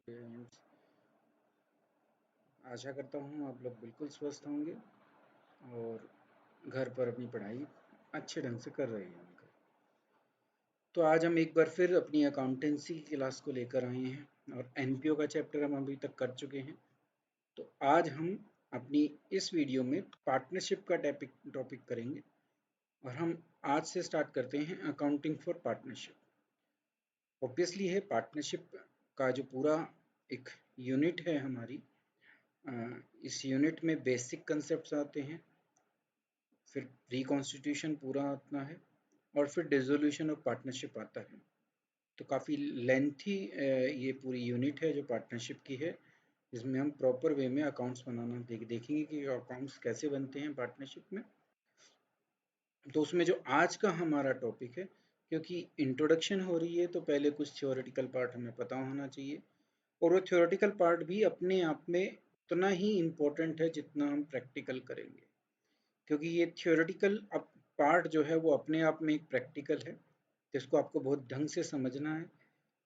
Friends, आशा करता हूँ आप लोग बिल्कुल स्वस्थ होंगे और घर पर अपनी पढ़ाई अच्छे ढंग से कर रहे होंगे। तो आज हम एक बार फिर अपनी अकाउंटेंसी की क्लास को लेकर आए हैं और एनपीओ का चैप्टर हम अभी तक कर चुके हैं। तो आज हम अपनी इस वीडियो में पार्टनरशिप का टॉपिक करेंगे और हम आज से स्टार्ट करते हैं अकाउंटिंग फॉर पार्टनरशिप। ऑब्वियसली है पार्टनरशिप का जो पूरा एक यूनिट है हमारी, इस यूनिट में बेसिक कंसेप्ट्स आते हैं, फिर रिकॉन्स्टिट्यूशन पूरा आता है और फिर डिसोल्यूशन ऑफ पार्टनरशिप आता है। तो काफ़ी लेंथी ये पूरी यूनिट है जो पार्टनरशिप की है, जिसमें हम प्रॉपर वे में अकाउंट्स बनाना देखेंगे कि अकाउंट्स कैसे बनते हैं पार्टनरशिप में। तो उसमें जो आज का हमारा टॉपिक है, क्योंकि इंट्रोडक्शन हो रही है तो पहले कुछ थ्योरेटिकल पार्ट हमें पता होना चाहिए, और वो थ्योरेटिकल पार्ट भी अपने आप में उतना ही इम्पोर्टेंट है जितना हम प्रैक्टिकल करेंगे, क्योंकि ये थ्योरेटिकल अब पार्ट जो है वो अपने आप में एक प्रैक्टिकल है, जिसको आपको बहुत ढंग से समझना है,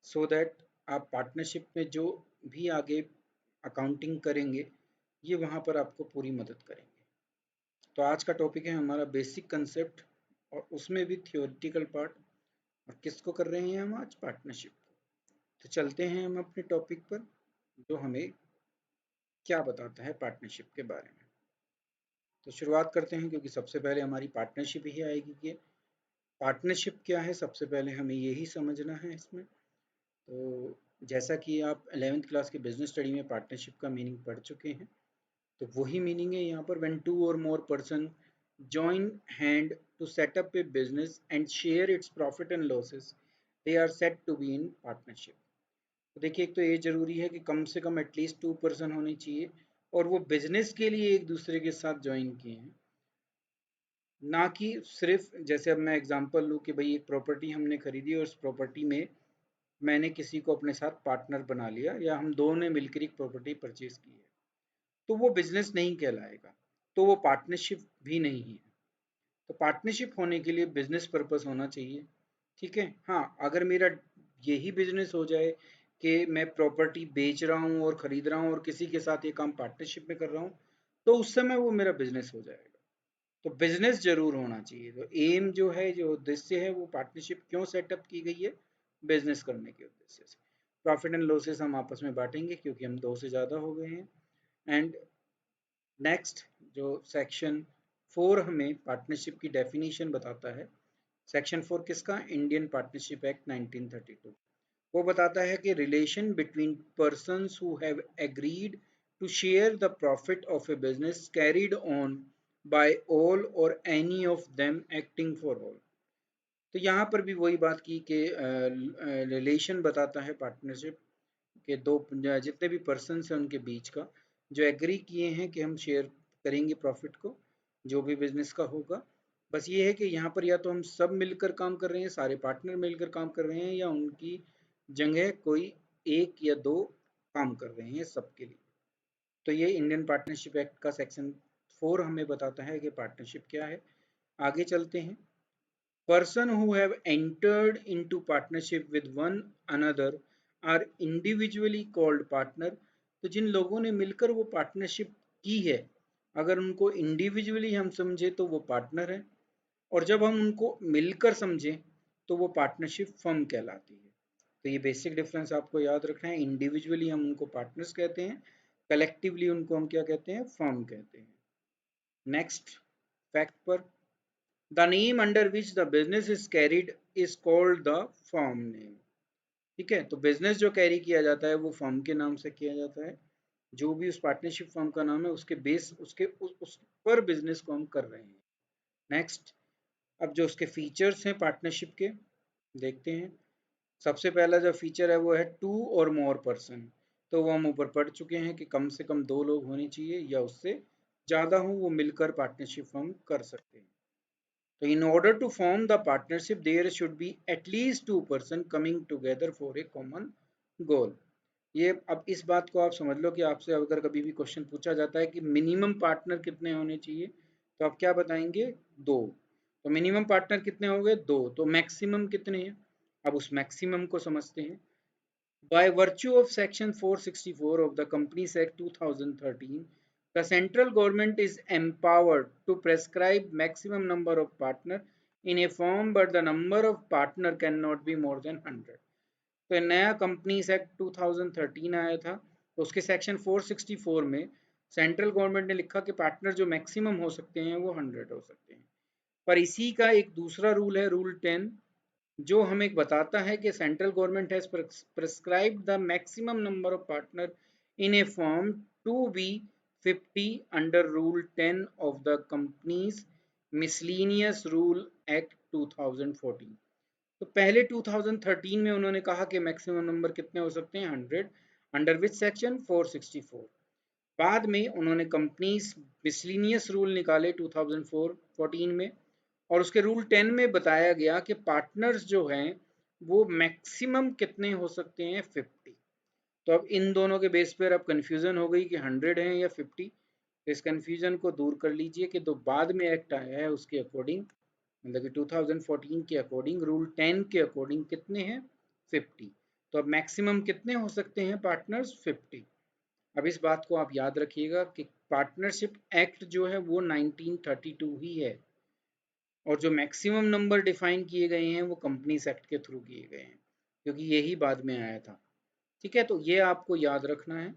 सो दैट आप पार्टनरशिप में जो भी आगे अकाउंटिंग करेंगे ये वहाँ पर आपको पूरी मदद करेंगे। तो आज का टॉपिक है हमारा बेसिक कंसेप्ट, और उसमें भी थियोरेटिकल पार्ट। और किसको कर रहे हैं हम आज? पार्टनरशिप। तो चलते हैं हम अपने टॉपिक पर, जो हमें क्या बताता है पार्टनरशिप के बारे में। तो शुरुआत करते हैं, क्योंकि सबसे पहले हमारी पार्टनरशिप ही आएगी कि पार्टनरशिप क्या है। सबसे पहले हमें यही समझना है इसमें। तो जैसा कि आप 11th क्लास के बिजनेस स्टडी में पार्टनरशिप का मीनिंग पढ़ चुके हैं, तो वही मीनिंग है यहाँ पर। व्हेन टू और more person join hand to set up a business and share its profit and losses, they are said to be in partnership। तो देखिए, एक तो ये जरूरी है कि कम से कम एटलीस्ट 2 पर्सन होने चाहिए, और वो बिजनेस के लिए एक दूसरे के साथ ज्वाइन किए हैं, ना कि सिर्फ जैसे अब मैं एग्जांपल लूँ कि भाई एक प्रॉपर्टी हमने खरीदी और उस प्रॉपर्टी में मैंने किसी को अपने साथ पार्टनर बना लिया, या हम दोनों ने मिलकर एक प्रॉपर्टी परचेज की है, तो वो बिजनेस नहीं कहलाएगा, तो वो पार्टनरशिप भी नहीं है। तो पार्टनरशिप होने के लिए बिजनेस पर्पस होना चाहिए, ठीक है। हाँ, अगर मेरा यही बिजनेस हो जाए कि मैं प्रॉपर्टी बेच रहा हूँ और खरीद रहा हूँ और किसी के साथ ये काम पार्टनरशिप में कर रहा हूँ, तो उस समय वो मेरा बिजनेस हो जाएगा। तो बिजनेस जरूर होना चाहिए। तो एम जो है, जो उद्देश्य है, वो पार्टनरशिप क्यों सेटअप की गई है? बिजनेस करने के उद्देश्य से। प्रॉफिट एंड लॉसेस हम आपस में बांटेंगे, क्योंकि हम दो से ज़्यादा हो गए हैं। एंड नेक्स्ट, जो सेक्शन 4 हमें पार्टनरशिप की डेफिनेशन बताता है। सेक्शन 4 किसका? Indian partnership act 1932। वो बताता है कि relation between persons who have agreed to share the profit of a business carried on by all और any of them acting for all. तो यहाँ पर भी वही बात की कि रिलेशन बताता है पार्टनरशिप के दो जितने भी पर्सन हैं उनके बीच का, जो एग्री किए हैं कि हम शेयर करेंगे प्रॉफिट को, जो भी बिजनेस का होगा। बस ये है कि यहाँ पर या तो हम सब मिलकर काम कर रहे हैं, सारे पार्टनर मिलकर काम कर रहे हैं, या उनकी जगह कोई एक या दो काम कर रहे हैं सबके लिए। तो ये इंडियन पार्टनरशिप एक्ट का सेक्शन 4 हमें बताता है कि पार्टनरशिप क्या है। आगे चलते हैं। Person who have entered into partnership with one another are individually called partner। तो जिन लोगों ने मिलकर वो पार्टनरशिप की है, अगर उनको इंडिविजुअली हम समझे तो वो पार्टनर है, और जब हम उनको मिलकर समझें तो वो पार्टनरशिप फर्म कहलाती है। तो ये बेसिक डिफरेंस आपको याद रखना है। इंडिविजुअली हम उनको पार्टनर्स कहते हैं, कलेक्टिवली उनको हम क्या कहते हैं? फर्म कहते हैं। नेक्स्ट फैक्ट पर, the name under which the business is carried is called the firm name. ठीक है, तो बिजनेस जो कैरी किया जाता है वो फर्म के नाम से किया जाता है। जो भी उस पार्टनरशिप फर्म का नाम है, उसके बेस उसके उस पर बिजनेस को हम कर रहे हैं। नेक्स्ट, अब जो उसके फीचर्स हैं पार्टनरशिप के, देखते हैं। सबसे पहला जो फीचर है वो है टू और मोर पर्सन। तो वो हम ऊपर पढ़ चुके हैं कि कम से कम दो लोग होने चाहिए या उससे ज़्यादा हो, वो मिलकर पार्टनरशिप फर्म कर सकते हैं। So in order to form the partnership, there should be at least 2 person coming together for a common goal। ये अब इस बात को आप समझ लो कि आपसे अगर कभी भी क्वेश्चन पूछा जाता है कि मिनिमम पार्टनर कितने होने चाहिए, तो आप क्या बताएंगे? दो। तो मिनिमम पार्टनर कितने हो गए? दो। तो मैक्सिमम कितने हैं? अब उस मैक्सिमम को समझते हैं। By virtue of Section 464 of the Companies Act 2013, the central government is empowered to prescribe maximum number of partner in a firm, but the number of partner cannot be more than 100. तो नया companies act 2013 आया था, तो उसके section 464 में central government ने लिखा कि पार्टनर जो मैक्सिमम हो सकते हैं वो 100 हो सकते हैं। पर इसी का एक दूसरा रूल है, रूल 10, जो हमें बताता है कि central government has prescribed the maximum number of partner in a firm to be 50 under rule 10 of the companies miscellaneous rule act 2014। तो पहले 2013 में उन्होंने कहा कि मैक्सिमम नंबर कितने हो सकते हैं, 100, अंडर विच सेक्शन 464। बाद में उन्होंने कंपनीज मिसलीनियस रूल निकाले 2014 में, और उसके रूल 10 में बताया गया कि पार्टनर्स जो हैं वो मैक्सिमम कितने हो सकते हैं, 50। तो अब इन दोनों के बेस पर अब कन्फ्यूजन हो गई कि 100 है या 50। तो इस कन्फ्यूजन को दूर कर लीजिए कि तो बाद में एक्ट आया है उसके अकॉर्डिंग, मतलब कि 2014 के अकॉर्डिंग रूल 10 के अकॉर्डिंग कितने हैं, 50। तो अब मैक्सिमम कितने हो सकते हैं पार्टनर्स, 50। अब इस बात को आप याद रखिएगा कि पार्टनरशिप एक्ट जो है वो 1932 ही है, और जो मैक्सिमम नंबर डिफाइन किए गए हैं वो कंपनीज एक्ट के थ्रू किए गए हैं, क्योंकि यही बाद में आया था। ठीक है, तो ये आपको याद रखना है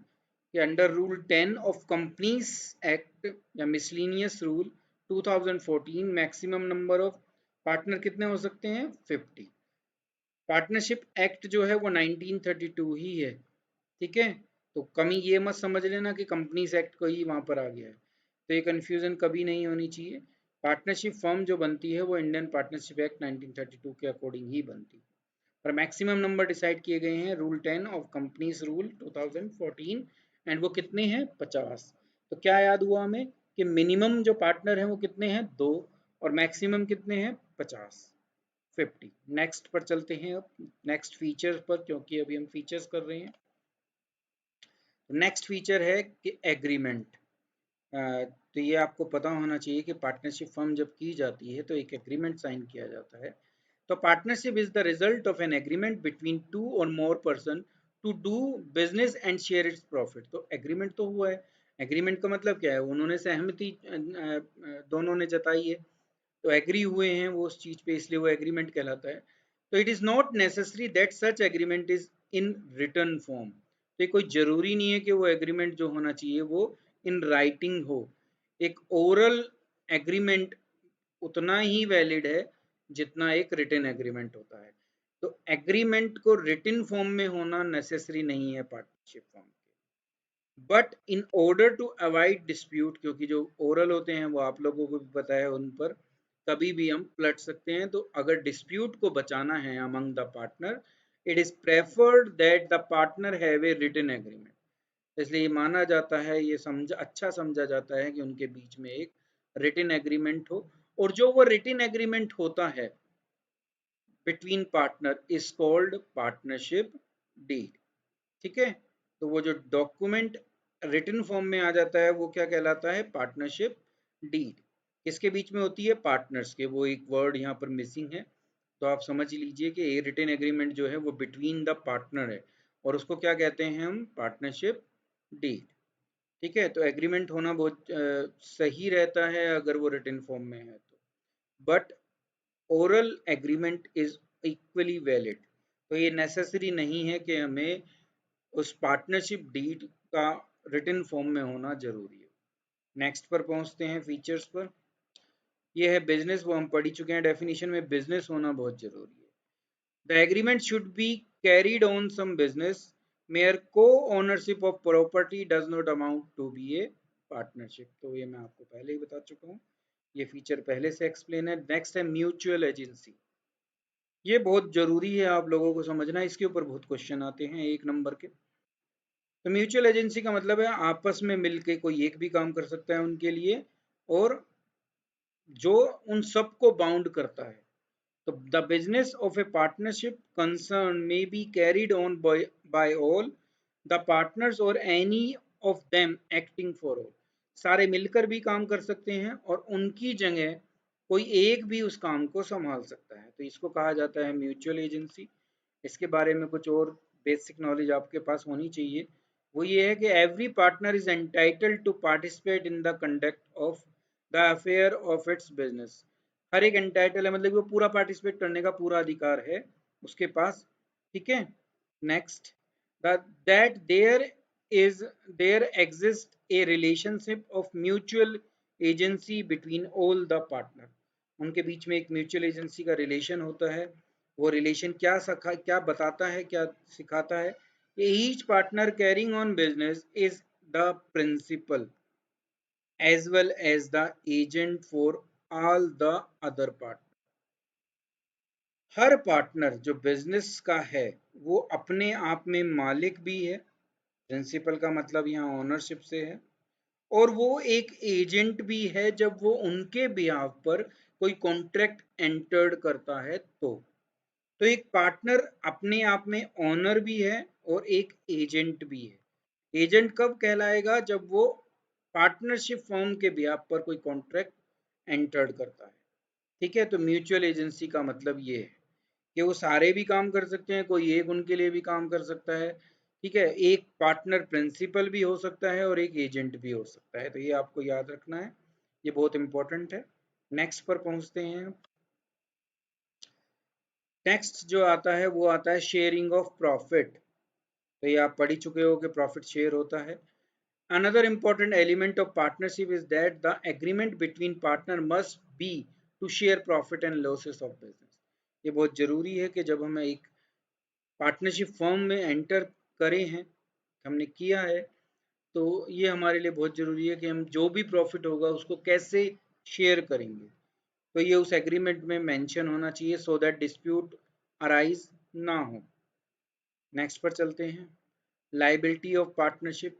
कि under rule 10 of companies act या miscellaneous rule 2014 maximum number of partner कितने हो सकते हैं, 50। पार्टनरशिप एक्ट जो है वो 1932 ही है। ठीक है, तो कमी ये मत समझ लेना कि कंपनीज एक्ट को ही वहां पर आ गया है, तो ये कन्फ्यूजन कभी नहीं होनी चाहिए। पार्टनरशिप फर्म जो बनती है वो इंडियन पार्टनरशिप एक्ट 1932 के अकॉर्डिंग ही बनती है। और मैक्सिमम नंबर डिसाइड किए गए हैं rule 10 of companies rule 2014, and वो कितने हैं, 50। तो क्या याद हुआ हमें कि मिनिमम जो पार्टनर हैं वो कितने हैं, 2, और मैक्सिमम कितने हैं, 50, 50। नेक्स्ट पर चलते हैं, अब नेक्स्ट फीचर पर, क्योंकि अभी हम फीचर्स कर रहे हैं। नेक्स्ट फीचर है कि एग्रीमेंट। तो ये आपको पता होना चाहिए कि पार्टनरशिप फर्म जब की जाती है तो एक एग्रीमेंट साइन किया जाता है। तो partnership is the result of an agreement between two और more person to do business and share its profit. तो एग्रीमेंट तो हुआ है, एग्रीमेंट का मतलब क्या है, उन्होंने सहमति दोनों ने जताई है, तो एग्री हुए हैं वो उस चीज पे, इसलिए वो एग्रीमेंट कहलाता है। तो it is not necessary that such agreement is in return form. तो ये कोई जरूरी नहीं है कि वो एग्रीमेंट जो होना चाहिए वो इन राइटिंग हो। एक ओरल एग्रीमेंट उतना ही वैलिड है जितना एक रिटन एग्रीमेंट होता है। तो एग्रीमेंट को रिटन फॉर्म में होना नेसेसरी नहीं है partnership form. But in order to avoid dispute, क्योंकि जो ओरल होते हैं वो आप लोगों को भी पता है, उन पर कभी भी हम पलट सकते हैं, तो अगर डिस्प्यूट को बचाना है among the partner, it is preferred that the partner have a written agreement. इसलिए माना जाता है, ये अच्छा समझा जाता है कि उनके बीच में एक रिटन एग्रीमेंट हो, और जो वो रिटन एग्रीमेंट होता है between partner is called partnership deed. ठीक है, तो वो जो डॉक्यूमेंट रिटन फॉर्म में आ जाता है वो क्या कहलाता है, पार्टनरशिप डीड। किसके बीच में होती है, पार्टनर्स के। वो एक वर्ड यहाँ पर मिसिंग है, तो आप समझ लीजिए कि ये रिटन एग्रीमेंट जो है वो बिटवीन द पार्टनर है, और उसको क्या कहते हैं हम, पार्टनरशिप डीड। ठीक है, तो एग्रीमेंट होना बहुत सही रहता है अगर वो रिटन फॉर्म में है तो, but oral agreement is equally valid. तो ये नेसेसरी नहीं है कि हमें उस पार्टनरशिप डीड का रिटन फॉर्म में होना जरूरी है। नेक्स्ट पर पहुंचते हैं, फीचर्स पर। ये है बिजनेस, वो हम पढ़ ही चुके हैं डेफिनेशन में, बिजनेस होना बहुत जरूरी है। The agreement should be carried on some business mere co-ownership of property does not amount to be a partnership. तो ये मैं आपको पहले ही बता चुका हूँ, ये फीचर पहले से एक्सप्लेन है। नेक्स्ट है म्यूचुअल एजेंसी। ये बहुत जरूरी है आप लोगों को समझना, इसके ऊपर बहुत क्वेश्चन आते हैं 1 नंबर के। तो म्यूचुअल एजेंसी का मतलब है आपस में मिलके कोई एक भी काम कर सकता है उनके लिए, और जो उन सबको बाउंड करता है। तो the business of a partnership concern may be carried on by all the partners और any of them acting for all. सारे मिलकर भी काम कर सकते हैं और उनकी जगह कोई एक भी उस काम को संभाल सकता है, तो इसको कहा जाता है म्यूचुअल एजेंसी। इसके बारे में कुछ और बेसिक नॉलेज आपके पास होनी चाहिए, वो ये है कि every partner is entitled to participate in the conduct of the affair of its business. हर एक एंटाइटल है, मतलब कि वो पूरा पार्टिसिपेट करने का पूरा अधिकार है उसके पास। ठीक है, next, that is there exists a relationship of mutual agency between all the partner। उनके बीच में एक म्यूचुअल एजेंसी का रिलेशन होता है। वो रिलेशन क्या बताता है, क्या सिखाता है? Each partner carrying on business is the principal as well as the agent for all the other partners। Her partner जो बिजनेस का है वो अपने आप में मालिक भी है, प्रिंसिपल का मतलब यहाँ ओनरशिप से है, और वो एक एजेंट भी है जब वो उनके बिहाफ पर कोई कॉन्ट्रैक्ट एंटर्ड करता है तो एक पार्टनर अपने आप में ओनर भी है और एक एजेंट भी है। एजेंट कब कहलाएगा? जब वो पार्टनरशिप फॉर्म के बिहाफ पर कोई कॉन्ट्रैक्ट एंटर्ड करता है। ठीक है, तो म्यूचुअल एजेंसी का मतलब ये है कि वो सारे भी काम कर सकते हैं, कोई एक उनके लिए भी काम कर सकता है। ठीक है, एक पार्टनर प्रिंसिपल भी हो सकता है और एक एजेंट भी हो सकता है, तो ये आपको याद रखना है, ये बहुत इंपॉर्टेंट है। नेक्स्ट पर पहुंचते हैं। नेक्स्ट जो आता है वो आता है शेयरिंग ऑफ प्रॉफिट। तो ये आप पढ़ ही चुके हो कि प्रॉफिट शेयर होता है। Another important element of partnership is that the agreement between partner must be to share profit and losses of business। ये बहुत जरूरी है कि जब हम एक पार्टनरशिप फर्म में एंटर करे हैं, हमने किया है, तो ये हमारे लिए बहुत जरूरी है कि हम जो भी प्रॉफिट होगा उसको कैसे शेयर करेंगे, तो ये उस एग्रीमेंट में मेंशन होना चाहिए सो दैट डिस्प्यूट अराइज ना हो। नेक्स्ट पर चलते हैं, लाइबिलिटी ऑफ पार्टनरशिप।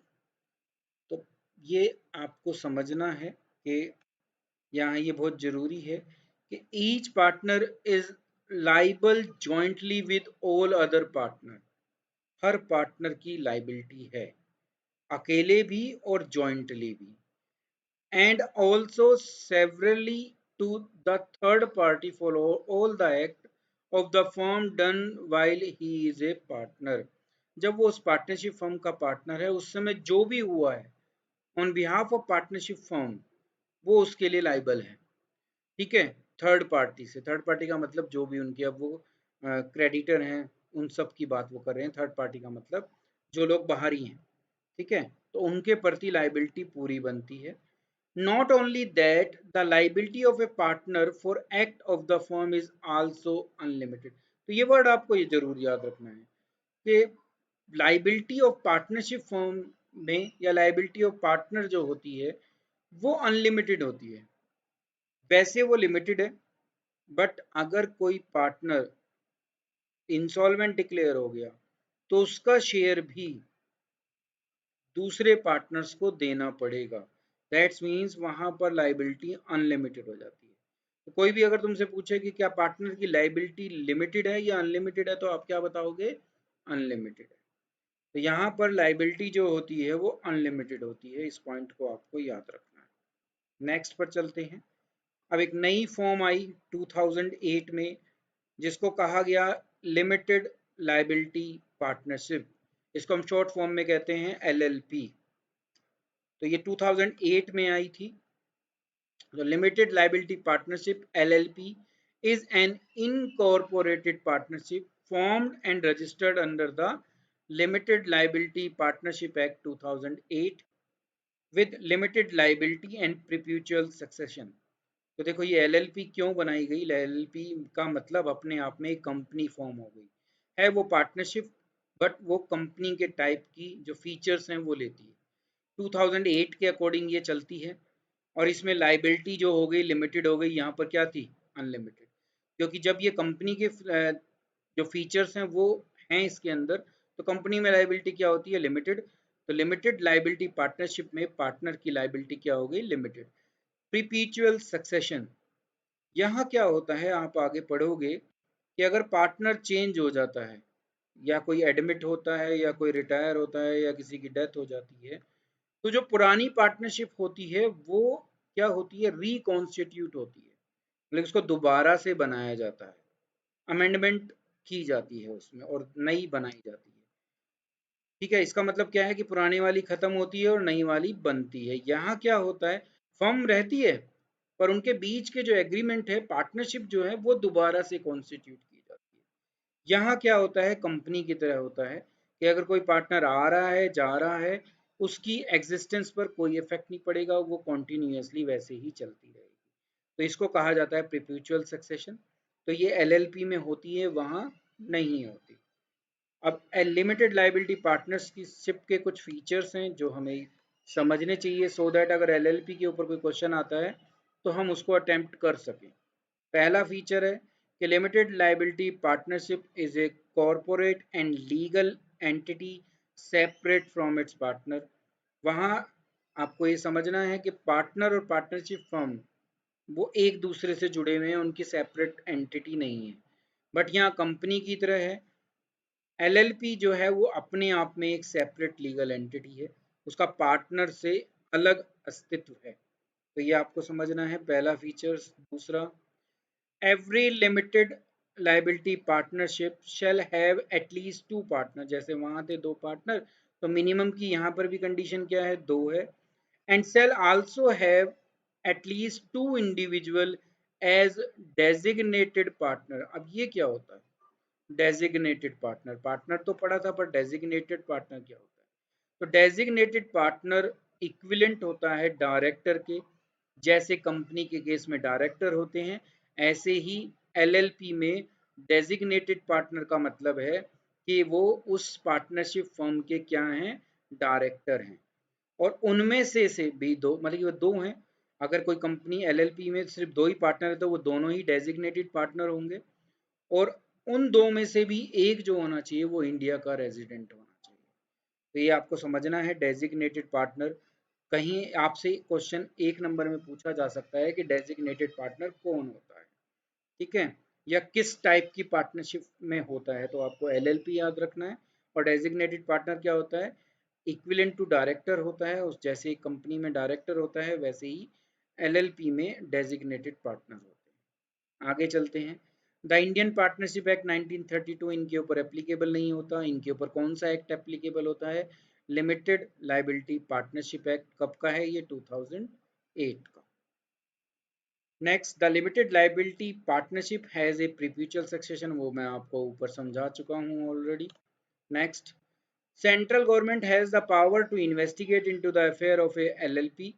तो ये आपको समझना है कि यहाँ ये बहुत जरूरी है कि each partner is liable jointly with all other partner. हर पार्टनर की लाइबिलिटी है, अकेले भी और जॉइंटली भी, and also severally to the third party for all the act of the firm done while he is a partner. जब वो उस पार्टनरशिप फर्म का पार्टनर है उस समय जो भी हुआ है on behalf of partnership firm, वो उसके लिए लाइबल है। ठीक है, थर्ड पार्टी से, थर्ड पार्टी का मतलब जो भी उनके अब वो क्रेडिटर हैं उन सब की बात वो कर रहे हैं। थर्ड पार्टी का मतलब जो लोग बाहरी हैं। ठीक है, तो उनके प्रति लाइबिलिटी पूरी बनती है। Not only that the liability of a partner for act of the firm is also unlimited. तो ये वर्ड आपको ये जरूर याद रखना है कि लाइबिलिटी ऑफ पार्टनरशिप फर्म में या लाइबिलिटी ऑफ पार्टनर जो होती है वो अनलिमिटेड होती है। वैसे वो लिमिटेड है, बट अगर कोई पार्टनर इंसॉल्वेंट डिक्लेयर हो गया तो उसका शेयर भी दूसरे पार्टनर्स को देना पड़ेगा। दैट्स मीन्स वहां पर लाइबिलिटी अनलिमिटेड हो जाती है। तो कोई भी अगर तुमसे पूछे कि क्या पार्टनर की लाइबिलिटी लिमिटेड है या अनलिमिटेड है, तो आप क्या बताओगे? अनलिमिटेड है। तो यहाँ पर लाइबिलिटी जो होती है वो अनलिमिटेड होती है, इस पॉइंट को आपको याद रखना है। नेक्स्ट पर चलते हैं। अब एक नई फॉर्म आई 2008 में जिसको कहा गया लिमिटेड लाइबिलिटी पार्टनरशिप। इसको हम शॉर्ट फॉर्म में कहते हैं LLP। तो ये 2008 में आई थी। तो limited liability partnership LLP is an incorporated partnership formed and registered under the Limited Liability Partnership Act 2008 with limited liability and perpetual succession। तो देखो ये LLP क्यों बनाई गई? LLP का मतलब अपने आप में एक कंपनी फॉर्म हो गई है, वो पार्टनरशिप, बट वो कंपनी के टाइप की जो फीचर्स हैं वो लेती है। 2008 के अकॉर्डिंग ये चलती है, और इसमें लाइबिलिटी जो हो गई लिमिटेड हो गई, यहाँ पर क्या थी? अनलिमिटेड। क्योंकि जब ये कंपनी के जो फीचर्स हैं वो हैं इसके अंदर, तो कंपनी में लाइबिलिटी क्या होती है? लिमिटेड। तो लिमिटेड लाइबिलिटी पार्टनरशिप में पार्टनर की लाइबिलिटी क्या हो गई? लिमिटेड। प्रीपीचुअल सक्सेशन, यहाँ क्या होता है आप आगे पढ़ोगे कि अगर पार्टनर चेंज हो जाता है या कोई एडमिट होता है या कोई रिटायर होता है या किसी की डेथ हो जाती है, तो जो पुरानी पार्टनरशिप होती है वो क्या होती है? रिकॉन्स्टिट्यूट होती है, मतलब उसको दोबारा से बनाया जाता है, अमेंडमेंट की जाती है उसमें और नई बनाई जाती है। ठीक है, इसका मतलब क्या है कि पुरानी वाली खत्म होती है और नई वाली बनती है। यहाँ क्या होता है, फर्म रहती है पर उनके बीच के जो एग्रीमेंट है, पार्टनरशिप जो है वो दोबारा से कॉन्स्टिट्यूट की जाती है। यहाँ क्या होता है, कंपनी की तरह होता है कि अगर कोई पार्टनर आ रहा है जा रहा है, उसकी एग्जिस्टेंस पर कोई इफेक्ट नहीं पड़ेगा, वो कॉन्टिन्यूसली वैसे ही चलती रहेगी। तो इसको कहा जाता है परपेचुअल सक्सेशन। तो ये एलएलपी में होती है, वहाँ नहीं होती। अब लिमिटेड लाइबिलिटी पार्टनरशिप के कुछ फीचर्स हैं जो हमें समझने चाहिए, सो दैट अगर एलएलपी के ऊपर कोई क्वेश्चन आता है तो हम उसको अटेम्प्ट कर सकें। पहला फीचर है कि limited liability partnership is a corporate and legal entity separate from its partner. वहाँ आपको ये समझना है कि पार्टनर और पार्टनरशिप फर्म वो एक दूसरे से जुड़े हुए हैं, उनकी सेपरेट एंटिटी नहीं है। बट यहाँ कंपनी की तरह है, एलएलपी जो है वो अपने आप में एक सेपरेट लीगल एंटिटी है, उसका पार्टनर से अलग अस्तित्व है। तो ये आपको समझना है, पहला फीचर्स। दूसरा, every limited liability partnership shall have at least to partner. जैसे वहां थे दो पार्टनर, तो मिनिमम की यहाँ पर भी कंडीशन क्या है, दो है। And shall also have at least two individual as designated partner. अब ये क्या होता है, डेजिग्नेटेड पार्टनर, पार्टनर तो पढ़ा था पर डेजिग्नेटेड पार्टनर क्या होता है? तो डेजिग्नेटेड पार्टनर इक्विवेलेंट होता है डायरेक्टर के। जैसे कंपनी के केस में डायरेक्टर होते हैं, ऐसे ही एलएलपी में डेजिग्नेटेड पार्टनर का मतलब है कि वो उस पार्टनरशिप फर्म के क्या हैं, डायरेक्टर हैं। और उनमें से भी दो, मतलब कि वो दो हैं। अगर कोई कंपनी एलएलपी में सिर्फ दो ही पार्टनर है तो वो दोनों ही डेजिग्नेटेड पार्टनर होंगे। और उन दो में से भी एक जो होना चाहिए वो इंडिया का रेजिडेंट होना चाहिए। तो ये आपको समझना है, डेजिग्नेटेड पार्टनर। कहीं आपसे क्वेश्चन एक नंबर में पूछा जा सकता है कि डेजिग्नेटेड पार्टनर कौन होता है, ठीक है, या किस टाइप की पार्टनरशिप में होता है, तो आपको एलएलपी याद रखना है। और डेजिग्नेटेड पार्टनर क्या होता है, इक्विवेलेंट टू डायरेक्टर होता है, उस जैसे कंपनी में डायरेक्टर होता है वैसे ही एलएलपी में डेजिग्नेटेड पार्टनर होते हैं। आगे चलते हैं। द इंडियन पार्टनरशिप एक्ट 1932 इनके ऊपर एप्लीकेबल नहीं होता। इनके ऊपर कौन सा एक्ट एप्लीकेबल होता है, लिमिटेड लाइबिलिटी पार्टनरशिप एक्ट। कब का है ये, 2008 का। Next, the limited liability partnership has a perpetual succession, वो मैं आपको ऊपर समझा चुका हूँ already. Next, central government has the power to investigate into the affair of a LLP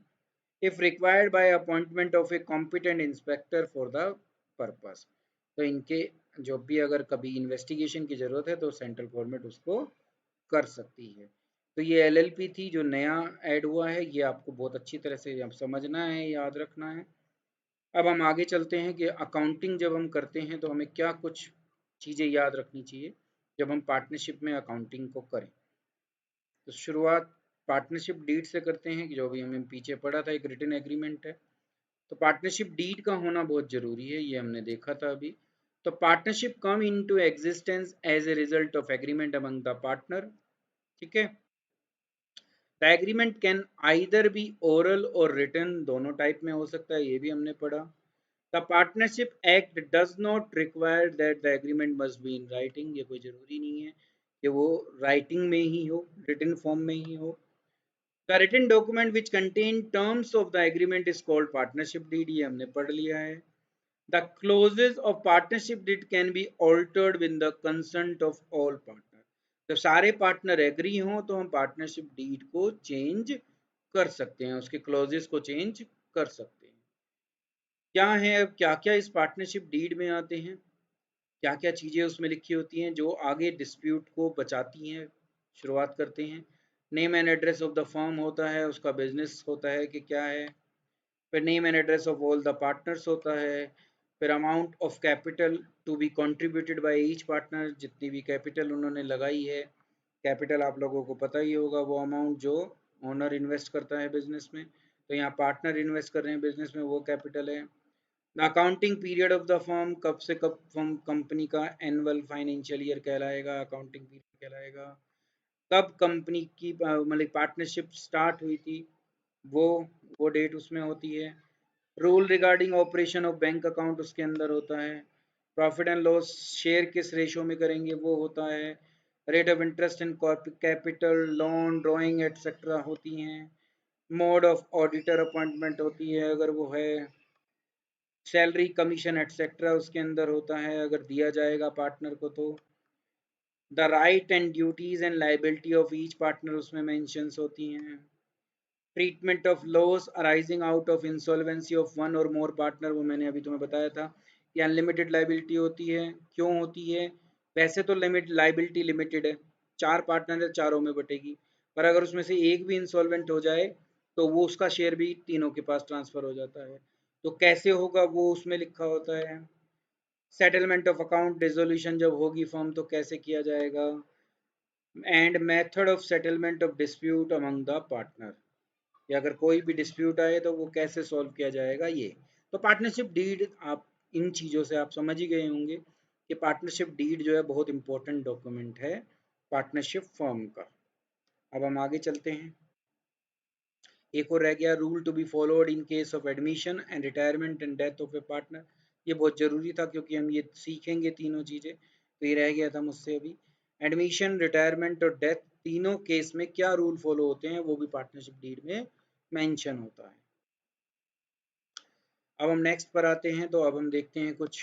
if required by appointment of a competent inspector for the purpose। तो इनके जो भी अगर कभी इन्वेस्टिगेशन की जरूरत है तो सेंट्रल गवर्नमेंट उसको कर सकती है। तो ये एलएलपी थी जो नया ऐड हुआ है, ये आपको बहुत अच्छी तरह से अब समझना है, याद रखना है। अब हम आगे चलते हैं कि अकाउंटिंग जब हम करते हैं तो हमें क्या कुछ चीज़ें याद रखनी चाहिए जब हम पार्टनरशिप में अकाउंटिंग को करें। तो शुरुआत पार्टनरशिप डीड से करते हैं कि जो भी हमें पीछे पढ़ा था, एक रिटन एग्रीमेंट है। तो पार्टनरशिप डीड का होना बहुत जरूरी है, ये हमने देखा था अभी। तो partnership come into existence as a result of agreement among the partner, ठीक है। The agreement can either be oral or written, दोनों टाइप में हो सकता है, ये भी हमने पढ़ा। The partnership act does not require that the agreement must be in writing, ये कोई जरूरी नहीं है कि वो राइटिंग में ही हो, रिटन फॉर्म में ही हो। The written document which contain terms of the agreement is called partnership deed, ये हमने पढ़ लिया है। The clauses of partnership deed can be altered with the consent of all partners। जब सारे पार्टनर एग्री हों तो हम पार्टनरशिप डीड को चेंज कर सकते हैं, उसके क्लॉजेस को चेंज कर सकते हैं। क्या है, अब क्या क्या इस पार्टनरशिप डीड में आते हैं, क्या क्या चीज़ें उसमें लिखी होती हैं जो आगे डिस्प्यूट को बचाती हैं। शुरुआत करते हैं। Name and address of the firm होता है, उसका बिजनेस होता है कि क्या है। फिर name and address of all the partners होता है। फिर amount of capital to be contributed by each partner, जितनी भी कैपिटल उन्होंने लगाई है। कैपिटल आप लोगों को पता ही होगा, वो अमाउंट जो ओनर इन्वेस्ट करता है बिजनेस में, तो यहाँ पार्टनर इन्वेस्ट कर रहे हैं बिजनेस में, वो कैपिटल है। The accounting period of the firm, कब से कब फर्म कंपनी का एनुअल फाइनेंशियल ईयर कहलाएगा, अकाउंटिंग पीरियड कहलाएगा। कब कंपनी की मतलब पार्टनरशिप स्टार्ट हुई थी, वो वो डेट उसमें होती है। Rule regarding operation of bank account उसके अंदर होता है। प्रॉफिट एंड लॉस शेयर किस रेशो में करेंगे वो होता है। Rate of interest and capital, loan, drawing etcetera होती हैं। मोड ऑफ ऑडिटर अपॉइंटमेंट होती है अगर वो है। सैलरी, कमीशन एटसेट्रा उसके अंदर होता है अगर दिया जाएगा पार्टनर को तो। The right and duties and liability of each partner उसमें मेंशंस होती हैं। Treatment of loss arising out of insolvency of one और मोर पार्टनर, वो मैंने अभी तुम्हें बताया था। ये अनलिमिटेड लाइबिलिटी होती है। क्यों होती है? वैसे तो लिमिट लाइबिलिटी लिमिटेड है, 4 पार्टनर है, चारों में बटेगी, पर अगर उसमें से एक भी इंसॉल्वेंट हो जाए तो वो उसका शेयर भी तीनों के पास ट्रांसफर हो जाता है। तो कैसे होगा वो उसमें लिखा होता है। सेटलमेंट ऑफ अकाउंट डिसोल्यूशन जब होगी फर्म तो कैसे किया जाएगा। And method of settlement of dispute among the partner, या अगर कोई भी डिस्प्यूट आए तो वो कैसे सॉल्व किया जाएगा ये। तो पार्टनरशिप डीड, आप इन चीज़ों से आप समझ ही गए होंगे कि पार्टनरशिप डीड जो है बहुत इंपॉर्टेंट डॉक्यूमेंट है पार्टनरशिप फर्म का। अब हम आगे चलते हैं। एक और रह गया, rule to be followed in case of admission and retirement and death of a partner. ये बहुत ज़रूरी था क्योंकि हम ये सीखेंगे तीनों चीज़ें, तो ये रह गया था मुझसे अभी। एडमिशन, रिटायरमेंट और डेथ तीनों केस में क्या रूल फॉलो होते हैं वो भी पार्टनरशिप डीड में मेंशन होता है। अब हम नेक्स्ट पर आते हैं, तो अब हम देखते हैं कुछ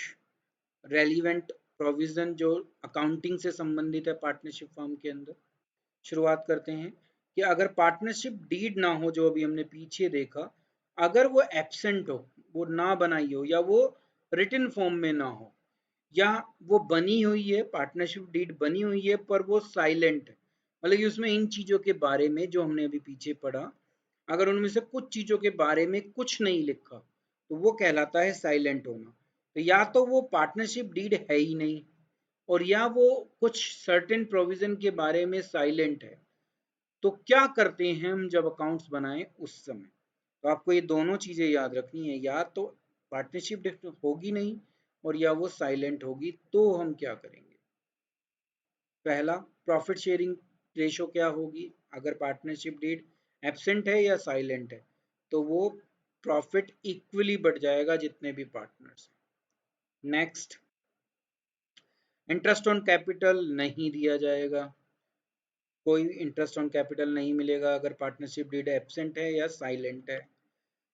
रेलिवेंट प्रोविज़न जो अकाउंटिंग से संबंधित है पार्टनरशिप फर्म के अंदर। शुरुआत करते हैं कि अगर पार्टनरशिप डीड ना हो, जो अभी हमने पीछे देखा, अगर वो एब्सेंट हो, वो ना बनाई हो, या वो रिटन फॉर्म में ना हो, या वो बनी हुई है, पार्टनरशिप डीड बनी हुई है पर वो साइलेंट है, मतलब कि उसमें इन चीज़ों के बारे में जो हमने अभी पीछे पढ़ा, अगर उनमें से कुछ चीज़ों के बारे में कुछ नहीं लिखा तो वो कहलाता है साइलेंट होना। तो या तो वो पार्टनरशिप डीड है ही नहीं, और या वो कुछ सर्टेन प्रोविजन के बारे में साइलेंट है। तो क्या करते हैं हम जब अकाउंट्स बनाएं उस समय? तो आपको ये दोनों चीज़ें याद रखनी है, या तो पार्टनरशिप डीड होगी नहीं और या वो साइलेंट होगी, तो हम क्या करेंगे। पहला, प्रॉफिट शेयरिंग रेशो क्या होगी अगर पार्टनरशिप डीड एब्सेंट है या साइलेंट है, तो वो प्रॉफिट इक्वली बढ़ जाएगा जितने भी पार्टनर्स हैं। नेक्स्ट, इंटरेस्ट ऑन कैपिटल नहीं दिया जाएगा, कोई इंटरेस्ट ऑन कैपिटल नहीं मिलेगा अगर पार्टनरशिप डीड एब्सेंट है या साइलेंट है।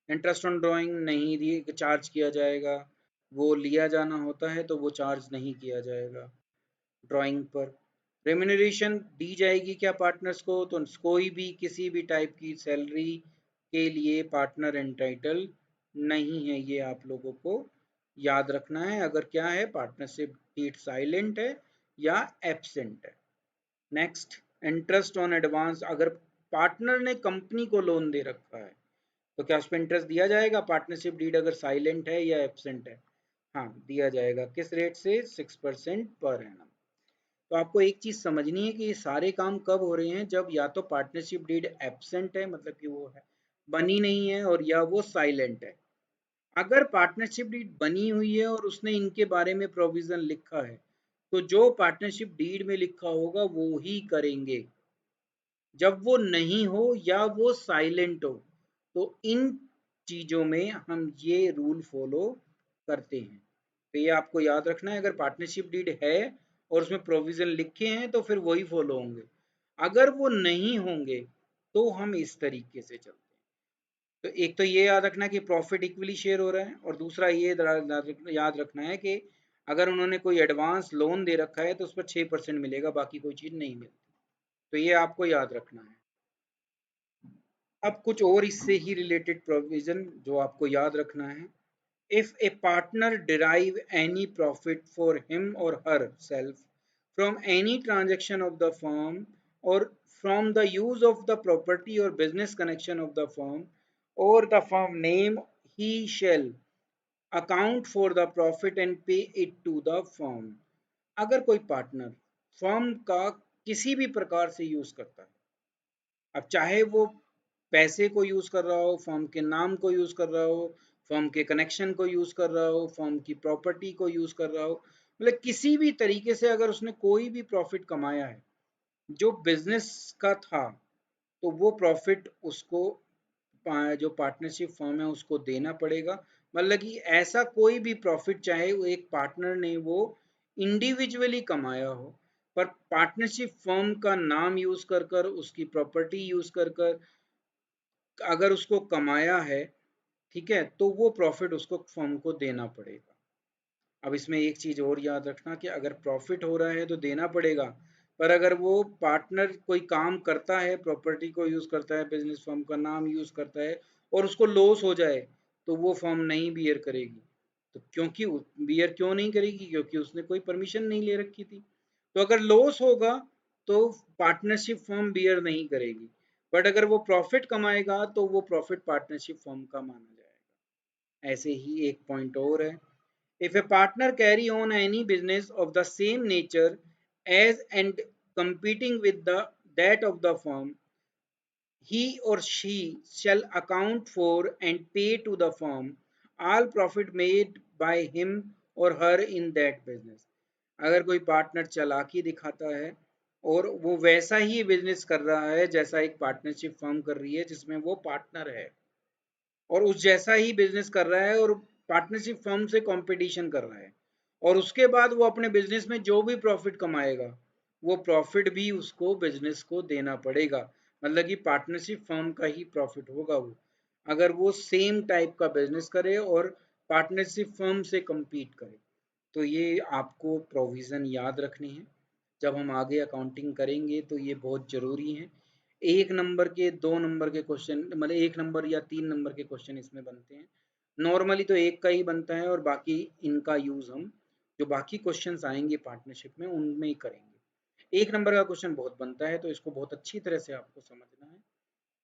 इंटरेस्ट ऑन ड्राइंग नहीं दिए चार्ज किया जाएगा, वो लिया जाना होता है तो वो चार्ज नहीं किया जाएगा ड्राइंग पर। रेम्यूनरेशन दी जाएगी क्या पार्टनर्स को, तो कोई भी किसी भी टाइप की सैलरी के लिए पार्टनर एंटाइटल नहीं है, ये आप लोगों को याद रखना है अगर क्या है, पार्टनरशिप डीड साइलेंट है या एब्सेंट है। नेक्स्ट, इंटरेस्ट ऑन एडवांस, अगर पार्टनर ने कंपनी को लोन दे रखा है तो क्या उस पर इंटरेस्ट दिया जाएगा पार्टनरशिप डीड अगर साइलेंट है या एब्सेंट है? हाँ, दिया जाएगा। किस रेट से? 6% पर एनम। तो आपको एक चीज समझनी है कि ये सारे काम कब हो रहे हैं, जब या तो पार्टनरशिप डीड एब्सेंट है, मतलब कि वो है बनी नहीं है, और या वो साइलेंट है। अगर पार्टनरशिप डीड बनी हुई है और उसने इनके बारे में प्रोविजन लिखा है, तो जो पार्टनरशिप डीड में लिखा होगा वो ही करेंगे। जब वो नहीं हो या वो साइलेंट हो, तो इन चीज़ों में हम ये रूल फॉलो करते हैं। तो ये आपको याद रखना है, अगर पार्टनरशिप डीड है और उसमें प्रोविज़न लिखे हैं तो फिर वही फॉलो होंगे, अगर वो नहीं होंगे तो हम इस तरीके से चलते हैं। तो एक तो ये याद रखना कि प्रॉफिट इक्वली शेयर हो रहा है, और दूसरा ये याद रखना है कि अगर उन्होंने कोई एडवांस लोन दे रखा है तो उस पर 6% मिलेगा, बाकी कोई चीज़ नहीं मिलती। तो ये आपको याद रखना है। अब कुछ और इससे ही रिलेटेड प्रोविजन जो आपको याद रखना है। If a partner derive any profit for him और herself from any transaction of the firm और from the use of the property और business connection of the firm और the firm name, he shall account for the profit and pay it to the firm. अगर कोई partner firm का किसी भी प्रकार से यूज करता है, अब चाहे वो पैसे को यूज कर रहा हो, फर्म के नाम को यूज कर रहा हो, फर्म के कनेक्शन को यूज कर रहा हो, फर्म की प्रॉपर्टी को यूज कर रहा हो, मतलब किसी भी तरीके से अगर उसने कोई भी प्रॉफिट कमाया है जो बिजनेस का था, तो वो प्रॉफिट उसको जो पार्टनरशिप फर्म है उसको देना पड़ेगा। मतलब कि ऐसा कोई भी प्रॉफिट चाहे वो एक पार्टनर ने वो इंडिविजुअली कमाया हो, पर पार्टनरशिप फर्म का नाम यूज कर कर, उसकी प्रॉपर्टी यूज कर कर अगर उसको कमाया है, ठीक है, तो वो प्रॉफिट उसको फर्म को देना पड़ेगा। अब इसमें एक चीज और याद रखना कि अगर प्रॉफिट हो रहा है तो देना पड़ेगा, पर अगर वो पार्टनर कोई काम करता है, प्रॉपर्टी को यूज करता है, बिजनेस फर्म का नाम यूज करता है और उसको लॉस हो जाए, तो वो फर्म नहीं बियर करेगी। तो क्योंकि बियर क्यों नहीं करेगी? क्योंकि उसने कोई परमिशन नहीं ले रखी थी। तो अगर लॉस होगा तो पार्टनरशिप फर्म बियर नहीं करेगी, बट अगर वो प्रॉफिट कमाएगा तो वो प्रॉफिट पार्टनरशिप फर्म का माना जाएगा। ऐसे ही एक पॉइंट और है, if a partner carry on any business of the same nature as and competing with the that of the firm, he or she shall account for and pay to the firm all profit made by him or her in that business. अगर कोई partner चालाकी दिखाता है और वो वैसा ही business कर रहा है जैसा एक पार्टनरशिप फर्म कर रही है जिसमें वो पार्टनर है, और उस जैसा ही बिजनेस कर रहा है और पार्टनरशिप फर्म से कंपटीशन कर रहा है, और उसके बाद वो अपने बिजनेस में जो भी प्रॉफिट कमाएगा वो प्रॉफिट भी उसको बिजनेस को देना पड़ेगा। मतलब कि पार्टनरशिप फर्म का ही प्रॉफिट होगा वो, अगर वो सेम टाइप का बिजनेस करे और पार्टनरशिप फर्म से compete करे। तो ये आपको प्रोविज़न याद रखने हैं, जब हम आगे अकाउंटिंग करेंगे तो ये बहुत ज़रूरी है। 1 नंबर के, 2 नंबर के क्वेश्चन, मतलब 1 नंबर या 3 नंबर के क्वेश्चन इसमें बनते हैं। नॉर्मली तो 1 का ही बनता है और बाकी इनका यूज़ हम जो बाकी क्वेश्चंस आएँगे पार्टनरशिप में उनमें ही करेंगे। 1 नंबर का क्वेश्चन बहुत बनता है तो इसको बहुत अच्छी तरह से आपको समझना है।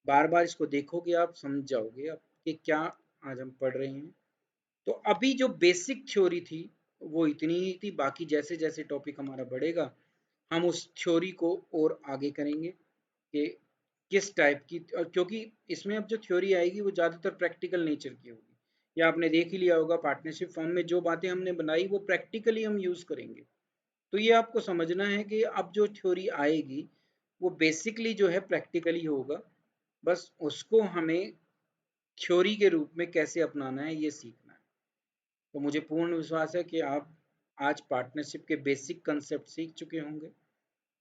बार-बार इसको देखोगे आप समझ जाओगे अब कि क्या आज हम पढ़ रहे हैं। तो अभी जो बेसिक थ्योरी थी वो इतनी ही थी, बाकी जैसे जैसे टॉपिक हमारा बढ़ेगा हम उस थ्योरी को और आगे करेंगे कि किस टाइप की, क्योंकि इसमें अब जो थ्योरी आएगी वो ज़्यादातर प्रैक्टिकल नेचर की होगी। या आपने देख ही लिया होगा पार्टनरशिप फॉर्म में जो बातें हमने बनाई वो प्रैक्टिकली हम यूज़ करेंगे। तो ये आपको समझना है कि अब जो थ्योरी आएगी वो बेसिकली जो है प्रैक्टिकली होगा, बस उसको हमें थ्योरी के रूप में कैसे अपनाना है ये सीखना है। तो मुझे पूर्ण विश्वास है कि आप आज पार्टनरशिप के बेसिक कंसेप्ट सीख चुके होंगे।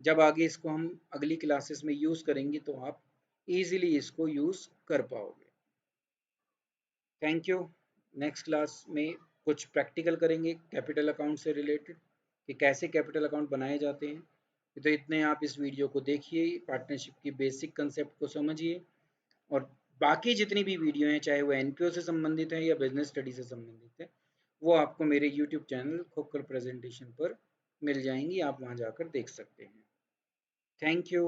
जब आगे इसको हम अगली क्लासेस में यूज़ करेंगे तो आप इजीली इसको यूज़ कर पाओगे। Thank you. नेक्स्ट क्लास में कुछ प्रैक्टिकल करेंगे कैपिटल अकाउंट से रिलेटेड कि कैसे कैपिटल अकाउंट बनाए जाते हैं। तो इतने आप इस वीडियो को देखिए, पार्टनरशिप की बेसिक कंसेप्ट को समझिए, और बाकी जितनी भी वीडियो हैं चाहे वो एनपीओ से संबंधित है या बिजनेस स्टडी से संबंधित है वो आपको मेरे यूट्यूब चैनल खोकर प्रेजेंटेशन पर मिल जाएंगी, आप वहाँ जाकर देख सकते हैं। Thank you.